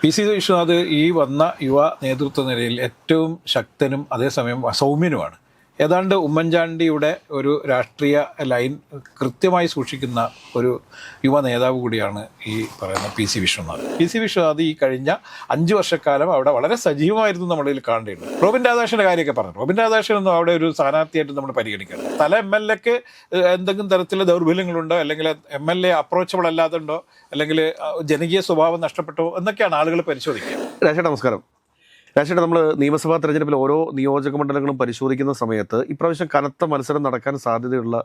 PC. Vishwanath ഈ വന്ന യുവ നേതൃത്വ നിരയിൽ ഏറ്റവും ശക്തനും അതേസമയം സൗമ്യനുമാണ്. ഏതാണ്ട് ഉമ്മൻചാണ്ടിയുടെ ഒരു രാഷ്ട്രീയ ലൈൻ കൃത്യമായി സൂക്ഷിക്കുന്ന ഒരു യുവ നേതാവ് കൂടിയാണ് ഈ പറയുന്ന പി.സി. വിശ്വനാഥ്. പി.സി. വിശ്വനാഥ് ഈ കഴിഞ്ഞ 5 വർഷക്കാലം അവിടെ വളരെ സജീവമായിരുന്നു നമ്മളിൽ കാണേണ്ടത്. റോബിൻ രാധാകൃഷ്ണൻ്റെ കാര്യമൊക്കെ പറഞ്ഞു. റോബിൻ രാധാകൃഷ്ണനൊന്നും അവിടെ ഒരു സ്ഥാനാർത്ഥിയായിട്ട് നമ്മൾ പരിഗണിക്കണം. എം എൽ എക്ക് എന്തെങ്കിലും തരത്തിലുള്ള ദൗർബല്യങ്ങളുണ്ടോ, അല്ലെങ്കിൽ എം എൽ എ അപ്രോച്ചബിൾ അല്ലാതുണ്ടോ, അല്ലെങ്കിൽ ജനകീയ സ്വഭാവം നഷ്ടപ്പെട്ടോ എന്നൊക്കെയാണ് ആളുകൾ പരിശോധിക്കുക. രാജേട്ടാ നമസ്കാരം. രാജേട്ടാ, നമ്മൾ നിയമസഭാ തെരഞ്ഞെടുപ്പിൽ ഓരോ നിയോജക മണ്ഡലങ്ങളും പരിശോധിക്കുന്ന സമയത്ത് ഇപ്രാവശ്യം കനത്ത മത്സരം നടക്കാൻ സാധ്യതയുള്ള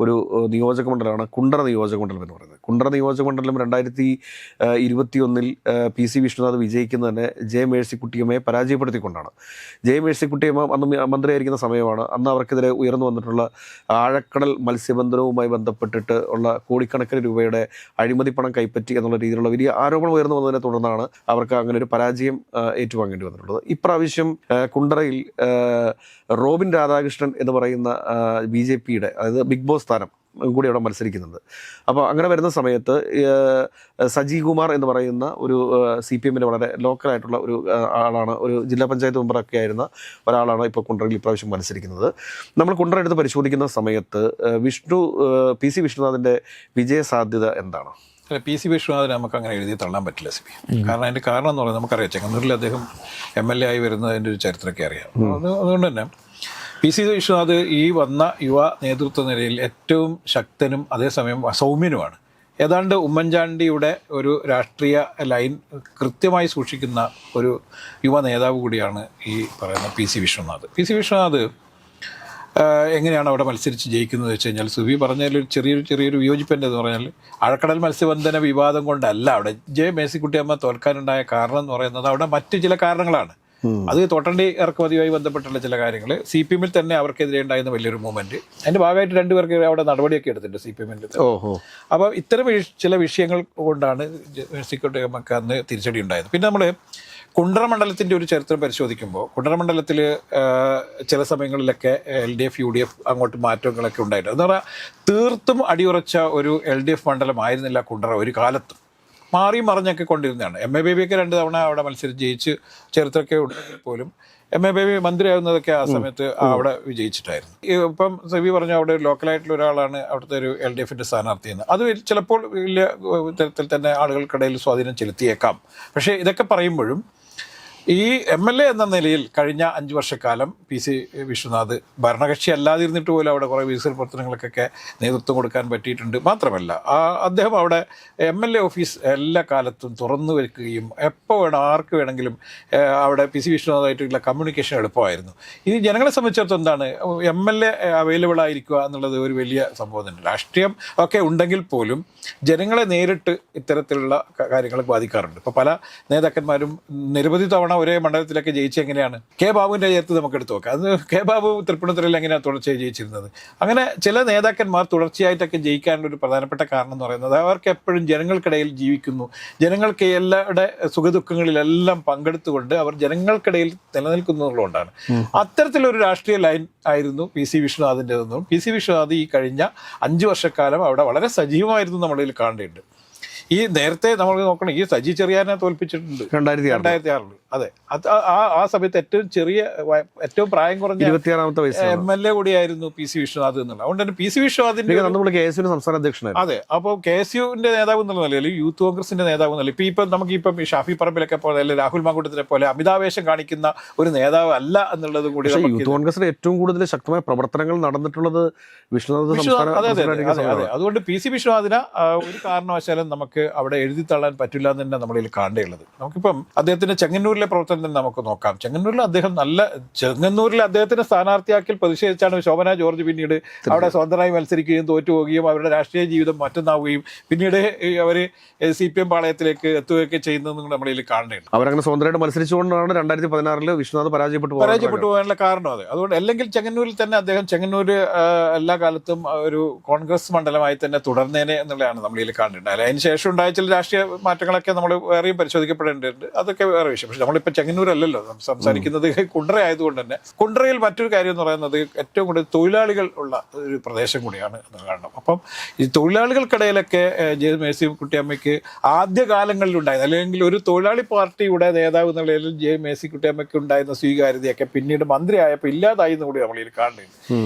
ഒരു നിയോജക മണ്ഡലമാണ് കുണ്ടറ നിയോജക മണ്ഡലം എന്ന് പറയുന്നത്. കുണ്ടറ നിയോജക മണ്ഡലം 2021 പി.സി. വിശ്വനാഥ് വിജയിക്കുന്നത് തന്നെ ജെ മേഴ്സിക്കുട്ടിയമ്മയെ പരാജയപ്പെടുത്തിക്കൊണ്ടാണ്. ജെ മേഴ്സിക്കുട്ടിയമ്മ അന്ന് മന്ത്രിയായിരിക്കുന്ന സമയമാണ്. അന്ന് അവർക്കെതിരെ ഉയർന്നു വന്നിട്ടുള്ള ആഴക്കടൽ മത്സ്യബന്ധനവുമായി ബന്ധപ്പെട്ടിട്ട് ഉള്ള കോടിക്കണക്കിന് രൂപയുടെ അഴിമതി പണം കൈപ്പറ്റി എന്നുള്ള രീതിയിലുള്ള വലിയ ആരോപണം ഉയർന്നു വന്നതിനെ തുടർന്നാണ് അവർക്ക് അങ്ങനെ ഒരു പരാജയം ഏറ്റുവാങ്ങേണ്ടി വന്നിട്ടുള്ളത്. ഇപ്രാവശ്യം കുണ്ടറയിൽ റോബിൻ രാധാകൃഷ്ണൻ എന്ന് പറയുന്ന BJPയുടെ, അതായത് ബിഗ് ബോസ് താരം കൂടി അവിടെ മത്സരിക്കുന്നുണ്ട്. അപ്പോൾ അങ്ങനെ വരുന്ന സമയത്ത് സജി കുമാർ എന്ന് പറയുന്ന ഒരു CPMൻ്റെ വളരെ ലോക്കലായിട്ടുള്ള ഒരു ആളാണ്, ഒരു ജില്ലാ പഞ്ചായത്ത് മെമ്പറൊക്കെ ആയിരുന്ന ഒരാളാണ് ഇപ്പോൾ കുണ്ടറയിൽ ഇപ്രാവശ്യം മത്സരിക്കുന്നത്. നമ്മൾ കുണ്ടറ എടുത്ത് പരിശോധിക്കുന്ന സമയത്ത് പി.സി. വിശ്വനാഥിൻ്റെ വിജയ സാധ്യത എന്താണ്? പി.സി. വിശ്വനാഥിനെ നമുക്ക് അങ്ങനെ എഴുതി തള്ളാൻ പറ്റില്ല സിബി. കാരണം അതിൻ്റെ കാരണം എന്ന് പറയുന്നത് നമുക്കറിയാം. ചെങ്ങന്നൂരിൽ അദ്ദേഹം MLA ആയി വരുന്നതിൻ്റെ ഒരു ചരിത്രമൊക്കെ അറിയാം. അതുകൊണ്ട് തന്നെ പി.സി. വിശ്വനാഥ് ഈ വന്ന യുവ നേതൃത്വ നിരയിൽ ഏറ്റവും ശക്തനും അതേസമയം സൗമ്യനുമാണ്. ഏതാണ്ട് ഉമ്മൻചാണ്ടിയുടെ ഒരു രാഷ്ട്രീയ ലൈൻ കൃത്യമായി സൂക്ഷിക്കുന്ന ഒരു യുവ നേതാവ് കൂടിയാണ് ഈ പറയുന്ന പി.സി. വിശ്വനാഥ്. പി.സി. വിശ്വനാഥ് എങ്ങനെയാണ് അവിടെ മത്സരിച്ച് ജയിക്കുന്നത് വെച്ച് കഴിഞ്ഞാൽ, സുബി പറഞ്ഞതിൽ ചെറിയൊരു വിയോജിപ്പൻ്റെ എന്ന് പറഞ്ഞാൽ, ആഴക്കടൽ മത്സ്യബന്ധന വിവാദം കൊണ്ടല്ല അവിടെ ജെ മേഴ്സിക്കുട്ടിയമ്മ തോൽക്കാനുണ്ടായ കാരണം എന്ന് പറയുന്നത് അവിടെ മറ്റു ചില കാരണങ്ങളാണ്. അത് തോട്ടണ്ടി ഇറക്കുമതിയുമായി ബന്ധപ്പെട്ടുള്ള ചില കാര്യങ്ങൾ. CPM തന്നെ അവർക്കെതിരെ ഉണ്ടായിരുന്ന വലിയൊരു മൂവ്മെന്റ്, അതിന്റെ ഭാഗമായിട്ട് 2 പേർക്ക് അവിടെ നടപടിയൊക്കെ എടുത്തിട്ടുണ്ട് CPM. അപ്പോൾ ഇത്തരം ചില വിഷയങ്ങൾ കൊണ്ടാണ് മേഴ്സിക്കുട്ടിയമ്മക്ക് അന്ന് തിരിച്ചടി ഉണ്ടായത്. പിന്നെ നമ്മൾ കുണ്ടറ മണ്ഡലത്തിൻ്റെ ഒരു ചരിത്രം പരിശോധിക്കുമ്പോൾ, കുണ്ടറ മണ്ഡലത്തിൽ ചില സമയങ്ങളിലൊക്കെ LDF UDF അങ്ങോട്ട് മാറ്റങ്ങളൊക്കെ ഉണ്ടായിട്ടുണ്ട്. എന്ന് പറഞ്ഞാൽ തീർത്തും അടിയുറച്ച ഒരു LDF മണ്ഡലമായിരുന്നില്ല കുണ്ടറ ഒരു കാലത്തും. മാറി മറിഞ്ഞൊക്കെ കൊണ്ടിരുന്നതാണ്. MA ബേബിയൊക്കെ 2 തവണ അവിടെ മത്സരിച്ച് ജയിച്ച് ചരിത്രമൊക്കെ ഉണ്ടെങ്കിൽ പോലും MA ബേബി മന്ത്രിയാകുന്നതൊക്കെ ആ സമയത്ത് അവിടെ വിജയിച്ചിട്ടായിരുന്നു. ഇപ്പം സെബി പറഞ്ഞു അവിടെ ഒരു ലോക്കലായിട്ടുള്ള ഒരാളാണ് അവിടുത്തെ ഒരു LDFൻ്റെ സ്ഥാനാർത്ഥിയെന്ന്. അത് ചിലപ്പോൾ വലിയ തരത്തിൽ തന്നെ ആളുകൾക്കിടയിൽ സ്വാധീനം ചെലുത്തിയേക്കാം. പക്ഷേ ഇതൊക്കെ പറയുമ്പോഴും ഈ MLA എന്ന നിലയിൽ കഴിഞ്ഞ 5 വർഷക്കാലം പി.സി. വിശ്വനാഥ് ഭരണകക്ഷി അല്ലാതിരുന്നിട്ട് പോലും അവിടെ കുറേ വികസന പ്രവർത്തനങ്ങൾക്കൊക്കെ നേതൃത്വം കൊടുക്കാൻ പറ്റിയിട്ടുണ്ട്. മാത്രമല്ല അദ്ദേഹം അവിടെ MLA ഓഫീസ് എല്ലാ കാലത്തും തുറന്നു വയ്ക്കുകയും എപ്പോൾ വേണം ആർക്ക് വേണമെങ്കിലും അവിടെ പി.സി. വിശ്വനാഥായിട്ടുള്ള കമ്മ്യൂണിക്കേഷൻ എളുപ്പമായിരുന്നു. ഇത് ജനങ്ങളെ സംബന്ധിച്ചിടത്തോളം എന്താണ്, MLA അവൈലബിൾ ആയിരിക്കുക എന്നുള്ളത് ഒരു വലിയ സംഭവം തന്നെ. രാഷ്ട്രീയം ഒക്കെ ഉണ്ടെങ്കിൽ പോലും ജനങ്ങളെ നേരിട്ട് ഇത്തരത്തിലുള്ള കാര്യങ്ങൾ ബാധിക്കാറുണ്ട്. ഇപ്പോൾ പല നേതാക്കന്മാരും നിരവധി തവണ ഒരേ മണ്ഡലത്തിലൊക്കെ ജയിച്ച് എങ്ങനെയാണ്, കെ ബാബുവിൻ്റെ ചേർത്ത് നമുക്ക് എടുത്തു നോക്കാം. അത് കെ ബാബു തൃപ്പൂണിത്തുറയിൽ എങ്ങനെയാണ് തുടർച്ചയായി ജയിച്ചിരുന്നത്. അങ്ങനെ ചില നേതാക്കന്മാർ തുടർച്ചയായിട്ടൊക്കെ ജയിക്കാനുള്ള ഒരു പ്രധാനപ്പെട്ട കാരണം എന്ന് പറയുന്നത് അവർക്ക് എപ്പോഴും ജനങ്ങൾക്കിടയിൽ ജീവിക്കുന്നു, ജനങ്ങൾക്ക് എല്ലാവരുടെ സുഖദുഃഖങ്ങളിലെല്ലാം പങ്കെടുത്തുകൊണ്ട് അവർ ജനങ്ങൾക്കിടയിൽ നിലനിൽക്കുന്നതുകൊണ്ടാണ്. അത്തരത്തിലൊരു രാഷ്ട്രീയ ലൈൻ ആയിരുന്നു പി.സി. വിശ്വനാഥിൻ്റെതെന്നും പി.സി. വിശ്വനാഥ് ഈ കഴിഞ്ഞ 5 വർഷക്കാലം അവിടെ വളരെ സജീവമായിരുന്നു നമ്മളിൽ കാണേണ്ടത്. ഈ നേരത്തെ നമ്മൾ നോക്കണം, ഈ സജി ചെറിയാനെ തോൽപ്പിച്ചിട്ടുണ്ട് 2006. അതെ, ആ സമയത്ത് ഏറ്റവും പ്രായം കുറഞ്ഞ 26ാമത്തെ വയസ്സ് MLA കൂടിയായിരുന്നു പി.സി. വിശ്വനാഥ് എന്നുള്ളത്. അതുകൊണ്ട് തന്നെ പി.സി. വിശ്വനാഥിന്റെ KSU സംസ്ഥാന അധ്യക്ഷനാണ്. അതെ, അപ്പോൾ KSUവിന്റെ നേതാവ് എന്നുള്ള നിലയിൽ, യൂത്ത് കോൺഗ്രസിന്റെ നേതാവ് എന്നുള്ള ഇപ്പം നമുക്കിപ്പം ഷാഫി പറമ്പിലൊക്കെ പോലെ അല്ലെങ്കിൽ രാഹുൽ മാങ്കൂട്ടത്തിനെ പോലെ അമിതാവേശം കാണിക്കുന്ന ഒരു നേതാവ് അല്ല എന്നുള്ളത് കൂടി. യൂത്ത് കോൺഗ്രസിന് ഏറ്റവും കൂടുതൽ ശക്തമായ പ്രവർത്തനങ്ങൾ നടന്നിട്ടുള്ളത് വിശ്വനാഥ്. അതെ, അതുകൊണ്ട് പി.സി. വിശ്വനാഥിന് ഒരു കാരണവശാലും നമുക്ക് അവിടെ എഴുതി തള്ളാൻ പറ്റില്ല എന്ന് തന്നെ നമ്മളിൽ കാണേണ്ടത്. നമുക്കിപ്പം അദ്ദേഹത്തിന്റെ ചെങ്ങന്നൂരിലെ പ്രവർത്തനം തന്നെ നമുക്ക് നോക്കാം. ചെങ്ങന്നൂരിൽ അദ്ദേഹത്തിന് സ്ഥാനാർത്ഥിയാക്കിൽ പ്രതിഷേധിച്ചാണ് ശോഭന ജോർജ് പിന്നീട് അവിടെ സ്വതന്ത്രമായി മത്സരിക്കുകയും തോറ്റുപോവുകയും അവരുടെ രാഷ്ട്രീയ ജീവിതം മറ്റൊന്നാവുകയും പിന്നീട് അവർ CPM പാളയത്തിലേക്ക് എത്തുകയൊക്കെ ചെയ്യുന്നതെന്ന് നമ്മളിൽ കാണേണ്ടത്. അവരങ്ങനെ സ്വതന്ത്രമായിട്ട് മത്സരിച്ചുകൊണ്ടാണ് 2016 വിശ്വനാഥ് പരാജയപ്പെട്ടു പോകാനുള്ള കാരണം. അത് അതുകൊണ്ട് അല്ലെങ്കിൽ ചെങ്ങന്നൂരിൽ തന്നെ അദ്ദേഹം ചെങ്ങന്നൂര് എല്ലാ കാലത്തും ഒരു കോൺഗ്രസ് മണ്ഡലമായി തന്നെ തുടർന്നേനെ എന്നുള്ളതാണ് നമ്മളിൽ കാണേണ്ടത്. അതിന് ശേഷം ഉണ്ടായ ചില രാഷ്ട്രീയ മാറ്റങ്ങളൊക്കെ നമ്മൾ വേറെയും പരിശോധിക്കപ്പെടേണ്ടതുണ്ട്. അതൊക്കെ വേറെ വിഷയം. പക്ഷെ നമ്മൾ നമ്മളിപ്പോൾ ചെങ്ങന്നൂരല്ലല്ലോ സംസാരിക്കുന്നത്, കുണ്ടറ ആയതുകൊണ്ട് തന്നെ കുണ്ടറയിൽ മറ്റൊരു കാര്യം എന്ന് പറയുന്നത് ഏറ്റവും കൂടുതൽ തൊഴിലാളികൾ ഉള്ള ഒരു പ്രദേശം കൂടിയാണ് എന്ന് കാണണം. അപ്പം ഈ തൊഴിലാളികൾക്കിടയിലൊക്കെ ജെ മേഴ്സി കുട്ടിയമ്മയ്ക്ക് ആദ്യകാലങ്ങളിൽ ഉണ്ടായിരുന്നു, അല്ലെങ്കിൽ ഒരു തൊഴിലാളി പാർട്ടിയുടെ നേതാവ് എന്നുള്ള നിലയിൽ ജെ മേഴ്സി കുട്ടിയമ്മയ്ക്ക് ഉണ്ടായിരുന്ന സ്വീകാര്യതയൊക്കെ പിന്നീട് മന്ത്രിയായപ്പോൾ ഇല്ലാതായി എന്ന് കൂടി നമ്മളിൽ കാണുന്നുണ്ട്.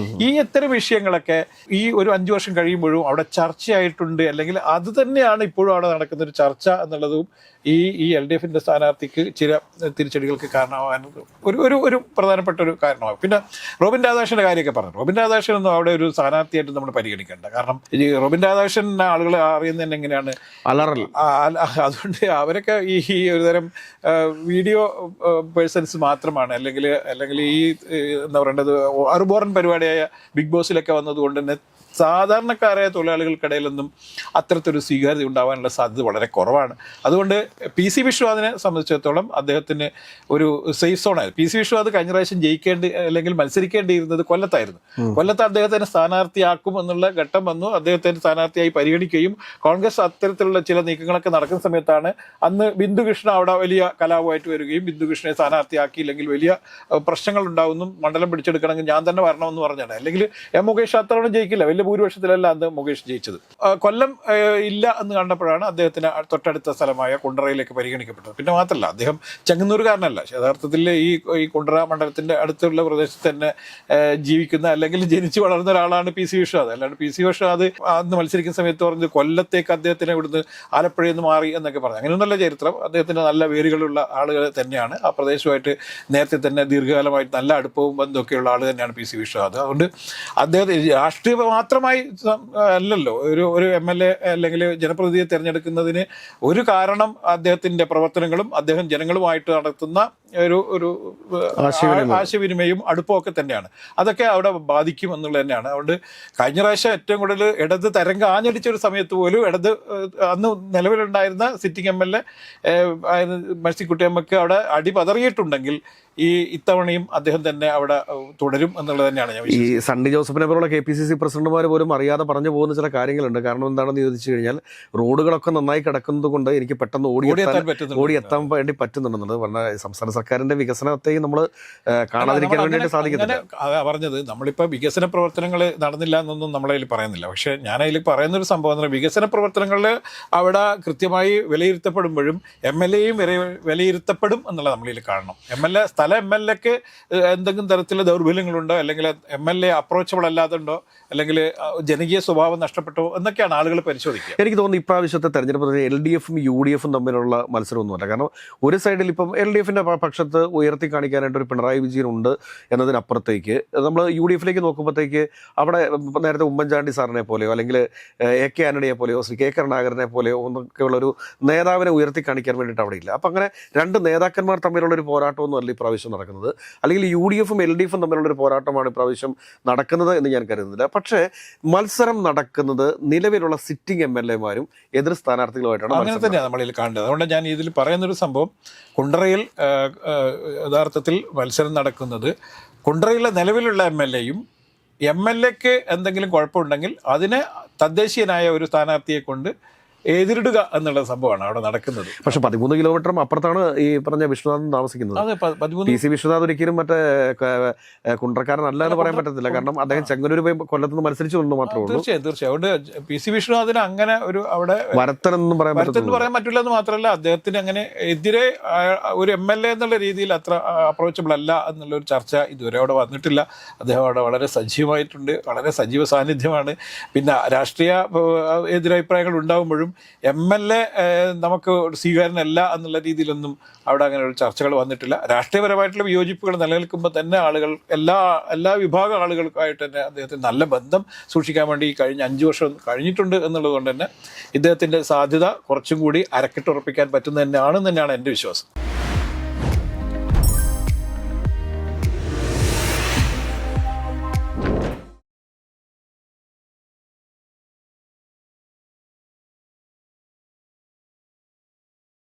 ഈ ഇത്തരം വിഷയങ്ങളൊക്കെ ഈ ഒരു 5 വർഷം കഴിയുമ്പോഴും അവിടെ ചർച്ചയായിട്ടുണ്ട്, അല്ലെങ്കിൽ അത് തന്നെയാണ് ഇപ്പോഴും അവിടെ നടക്കുന്ന ഒരു ചർച്ച എന്നുള്ളതും ഈ LDFന്റെ സ്ഥാനാർത്ഥിക്ക് ചില തിരിച്ചടികൾക്ക് കാരണമാകാൻ ഒരു പ്രധാനപ്പെട്ട ഒരു കാരണമാകും. പിന്നെ റോബിൻ രാധാകൃഷ്ണന്റെ കാര്യമൊക്കെ പറഞ്ഞു. റോബിൻ രാധാകൃഷ്ണൻ ഒന്നും അവിടെ ഒരു സ്ഥാനാർത്ഥിയായിട്ട് നമ്മൾ പരിഗണിക്കേണ്ട. കാരണം ഈ റോബിൻ രാധാകൃഷ്ണൻ ആളുകൾ അറിയുന്നത് തന്നെ എങ്ങനെയാണ്, അതുകൊണ്ട് അവരൊക്കെ ഈ ഒരുതരം വീഡിയോ പേഴ്സൺസ് മാത്രമാണ്. അല്ലെങ്കിൽ ഈ എന്താ പറയേണ്ടത് അറുബോറൻ പരിപാടിയായ ബിഗ് ബോസിലൊക്കെ വന്നതുകൊണ്ട് തന്നെ സാധാരണക്കാരായ തൊഴിലാളികൾക്കിടയിലൊന്നും അത്തരത്തിലൊരു സ്വീകാര്യത ഉണ്ടാകാനുള്ള സാധ്യത വളരെ കുറവാണ്. അതുകൊണ്ട് PC വിശ്വനാഥിനെ സംബന്ധിച്ചിടത്തോളം അദ്ദേഹത്തിന് ഒരു സേഫ് സോണായിരുന്നു. PC വിശ്വനാഥ് കഴിഞ്ഞ പ്രാവശ്യം അല്ലെങ്കിൽ മത്സരിക്കേണ്ടിയിരുന്നത് കൊല്ലത്തായിരുന്നു. കൊല്ലത്ത് അദ്ദേഹത്തിന് സ്ഥാനാർത്ഥിയാക്കും എന്നുള്ള ഘട്ടം വന്നു. അദ്ദേഹത്തിന് സ്ഥാനാർത്ഥിയായി പരിഗണിക്കുകയും കോൺഗ്രസ് അത്തരത്തിലുള്ള ചില നീക്കങ്ങളൊക്കെ നടക്കുന്ന സമയത്താണ് അന്ന് ബിന്ദുകൃഷ്ണ അവിടെ വലിയ കലാപമായിട്ട് വരികയും ബിന്ദുകൃഷ്ണനെ സ്ഥാനാർത്ഥിയാക്കിയില്ലെങ്കിൽ വലിയ പ്രശ്നങ്ങൾ ഉണ്ടാവുന്നു, മണ്ഡലം പിടിച്ചെടുക്കണമെങ്കിൽ ഞാൻ തന്നെ വരണമെന്ന് പറഞ്ഞാണ്. അല്ലെങ്കിൽ മുകേഷ് അത്രയോളം ജയിക്കില്ല, വലിയ ഭൂരിപക്ഷത്തിലല്ല അന്ന് മുകേഷ് ജയിച്ചത്. കൊല്ലം ഇല്ല എന്ന് കണ്ടപ്പോഴാണ് അദ്ദേഹത്തിന് തൊട്ടടുത്ത സ്ഥലമായ കുണ്ടറയിലേക്ക് പരിഗണിക്കപ്പെട്ടത്. പിന്നെ മാത്രമല്ല അദ്ദേഹം ചെങ്ങന്നൂരുകാരനല്ല, യഥാർത്ഥത്തിൽ ഈ കുണ്ടറ മണ്ഡലത്തിന്റെ അടുത്തുള്ള പ്രദേശത്ത് തന്നെ ജീവിക്കുന്ന അല്ലെങ്കിൽ ജനിച്ചു വളർന്ന ഒരാളാണ് PC വിശ്വനാഥ്. അല്ലാണ്ട് PC വിശ്വനാഥ് അന്ന് മത്സരിക്കുന്ന സമയത്ത് പറഞ്ഞത് കൊല്ലത്തേക്ക് അദ്ദേഹത്തിനെ ഇവിടുന്ന് ആലപ്പുഴയിൽ നിന്ന് മാറി എന്നൊക്കെ പറഞ്ഞു. അങ്ങനെയൊന്നല്ല ചരിത്രം. അദ്ദേഹത്തിന് നല്ല വേരുകളുള്ള ആളുകൾ തന്നെയാണ്. ആ പ്രദേശമായിട്ട് നേരത്തെ തന്നെ ദീർഘകാലമായിട്ട് നല്ല അടുപ്പവും ബന്ധമൊക്കെയുള്ള ആൾ തന്നെയാണ് PC വിശ്വനാഥ്. അതുകൊണ്ട് അദ്ദേഹത്തെ രാഷ്ട്രീയ മാത്രമായി അല്ലല്ലോ ഒരു MLA അല്ലെങ്കിൽ ജനപ്രതിനിധിയെ തിരഞ്ഞെടുക്കുന്നതിന് ഒരു കാരണം അദ്ദേഹത്തിന്റെ പ്രവർത്തനങ്ങളും അദ്ദേഹം ജനങ്ങളുമായിട്ട് നടത്തുന്ന ഒരു ആശയവിനിമയവും അടുപ്പമൊക്കെ തന്നെയാണ്. അതൊക്കെ അവിടെ ബാധിക്കും എന്നുള്ളത് തന്നെയാണ്. അതുകൊണ്ട് കഴിഞ്ഞ പ്രാവശ്യം ഏറ്റവും കൂടുതൽ ഇടത് തരംഗം ആഞ്ഞടിച്ച ഒരു സമയത്ത് പോലും അന്ന് നിലവിലുണ്ടായിരുന്ന സിറ്റിംഗ് MLA മേഴ്സിക്കുട്ടിയമ്മക്ക് അവിടെ അടി പതറിയിട്ടുണ്ടെങ്കിൽ ഇത്തവണയും അദ്ദേഹം തന്നെ അവിടെ തുടരും എന്നുള്ളത് തന്നെയാണ് ഞാൻ ഈ സണ്ണി ജോസഫിനെ പോലുള്ള KPCC പ്രസിഡന്റുമാർ പോലും അറിയാതെ പറഞ്ഞു പോകുന്ന ചില കാര്യങ്ങളുണ്ട്. കാരണം എന്താണെന്ന് ചോദിച്ചു കഴിഞ്ഞാൽ റോഡുകളൊക്കെ നന്നായി കിടക്കുന്നത് കൊണ്ട് എനിക്ക് പെട്ടെന്ന് ഓടിയെത്താൻ വേണ്ടി പറ്റുന്നുണ്ടെന്നുള്ളത്. പറഞ്ഞാൽ സംസ്ഥാന സർക്കാരിന്റെ വികസനത്തെയും നമ്മൾ കാണാതിരിക്കാൻ വേണ്ടിയിട്ട് സാധിക്കുന്നില്ല. പറഞ്ഞത് നമ്മളിപ്പോൾ വികസന പ്രവർത്തനങ്ങൾ നടന്നില്ല എന്നൊന്നും നമ്മളതിൽ പറയുന്നില്ല. പക്ഷേ ഞാൻ അതിൽ പറയുന്നൊരു സംഭവം വികസന പ്രവർത്തനങ്ങളിൽ അവിടെ കൃത്യമായി വിലയിരുത്തപ്പെടുമ്പോഴും MLAയും വിലയിരുത്തപ്പെടും എന്നുള്ളത് നമ്മളിൽ കാണണം. MLAക്ക് എന്തെങ്കിലും തരത്തിലുള്ള ദൗർബല്യങ്ങളുണ്ടോ, അല്ലെങ്കിൽ MLA അപ്രോച്ചബിൾ അല്ലാതുണ്ടോ, അല്ലെങ്കിൽ ജനകീയ സ്വഭാവം നഷ്ടപ്പെട്ടോ എന്നൊക്കെയാണ് ആളുകൾ പരിശോധിക്കുക. എനിക്ക് തോന്നുന്നു ഇപ്രാവശ്യത്തെ തെരഞ്ഞെടുപ്പ് LDFും UDFും തമ്മിലുള്ള മത്സരമൊന്നുമല്ല. കാരണം ഒരു സൈഡിൽ ഇപ്പം LDFിന്റെ പക്ഷത്ത് ഉയർത്തി കാണിക്കാനായിട്ട് ഒരു പിണറായി വിജയൻ ഉണ്ട് എന്നതിനപ്പുറത്തേക്ക് നമ്മൾ UDFിലേക്ക് നോക്കുമ്പോഴത്തേക്ക് അവിടെ നേരത്തെ ഉമ്മൻചാണ്ടി സാറിനെ പോലെയോ അല്ലെങ്കിൽ AK ആന്റണിയെ പോലെയോ ശ്രീ K കരുണാകരനെ പോലെയോ ഒന്നൊക്കെയുള്ളൊരു നേതാവിനെ ഉയർത്തി കാണിക്കാൻ വേണ്ടിയിട്ട് അവിടെ ഇല്ല. അപ്പം അങ്ങനെ രണ്ട് നേതാക്കന്മാർ തമ്മിലുള്ളൊരു പോരാട്ടമൊന്നും അല്ല ഇപ്രാവശ്യം നടക്കുന്നത്. അല്ലെങ്കിൽ UDFും LDFും തമ്മിലുള്ളൊരു പോരാട്ടമാണ് ഇപ്രാവശ്യം നടക്കുന്നത് എന്ന് ഞാൻ കരുതുന്നില്ല. പക്ഷേ മത്സരം നടക്കുന്നത് നിലവിലുള്ള സിറ്റിംഗ് MLAമാരും എതിർ സ്ഥാനാർത്ഥികളുമായിട്ടാണ്. അങ്ങനെ തന്നെയാണ് നമ്മളിൽ കാണേണ്ടത്. അതുകൊണ്ട് ഞാൻ ഇതിൽ പറയുന്നൊരു സംഭവം, കുണ്ടറയിൽ യഥാർത്ഥത്തിൽ മത്സരം നടക്കുന്നത് കുണ്ടറയിലെ നിലവിലുള്ള MLAയും MLAക്ക് എന്തെങ്കിലും കുഴപ്പമുണ്ടെങ്കിൽ അതിനെ തദ്ദേശീയനായ ഒരു സ്ഥാനാർത്ഥിയെ കൊണ്ട് എതിരിടുക എന്നുള്ള സംഭവമാണ് അവിടെ നടക്കുന്നത്. പക്ഷെ 13 കിലോമീറ്റർ അപ്പുറത്താണ് ഈ പറഞ്ഞ വിശ്വനാഥൻ താമസിക്കുന്നത്. PC വിശ്വനാഥ് ഒരിക്കലും മറ്റേ കുണ്ടറക്കാരനല്ല എന്ന് പറയാൻ പറ്റത്തില്ല. കാരണം അദ്ദേഹം ചെങ്ങന്നൂർ പോയി കൊല്ലത്തുനിന്ന് മത്സരിച്ചു കൊണ്ട് മാത്രമേ ഉള്ളൂ. തീർച്ചയായും. അതുകൊണ്ട് PC വിശ്വനാഥിന് അങ്ങനെ ഒരു അവിടെ വരത്തനെന്നും പറയാൻ പറ്റില്ല എന്ന് മാത്രമല്ല, അദ്ദേഹത്തിന് അങ്ങനെ എതിരെ ഒരു MLA എന്നുള്ള രീതിയിൽ അത്ര അപ്രോച്ചബിൾ അല്ല എന്നുള്ളൊരു ചർച്ച ഇതുവരെ അവിടെ വന്നിട്ടില്ല. അദ്ദേഹം അവിടെ വളരെ സജീവമായിട്ടുണ്ട്, വളരെ സജീവ സാന്നിധ്യമാണ്. പിന്നെ രാഷ്ട്രീയ എതിരഭിപ്രായങ്ങൾ ഉണ്ടാകുമ്പോഴും MLA നമുക്ക് സ്വീകാര്യനല്ല എന്നുള്ള രീതിയിലൊന്നും അവിടെ അങ്ങനെ ഒരു ചർച്ചകൾ വന്നിട്ടില്ല. രാഷ്ട്രീയപരമായിട്ടുള്ള വിയോജിപ്പുകൾ നിലനിൽക്കുമ്പോൾ തന്നെ ആളുകൾ എല്ലാ വിഭാഗം ആളുകൾക്കായിട്ട് തന്നെ അദ്ദേഹത്തിന് നല്ല ബന്ധം സൂക്ഷിക്കാൻ വേണ്ടി കഴിഞ്ഞ 5 വർഷം കഴിഞ്ഞിട്ടുണ്ട് എന്നുള്ളത് കൊണ്ട് തന്നെ ഇദ്ദേഹത്തിൻ്റെ സാധ്യത കുറച്ചും കൂടി അരക്കിട്ടുറപ്പിക്കാൻ പറ്റുന്നത് തന്നെയാണ് എൻ്റെ വിശ്വാസം.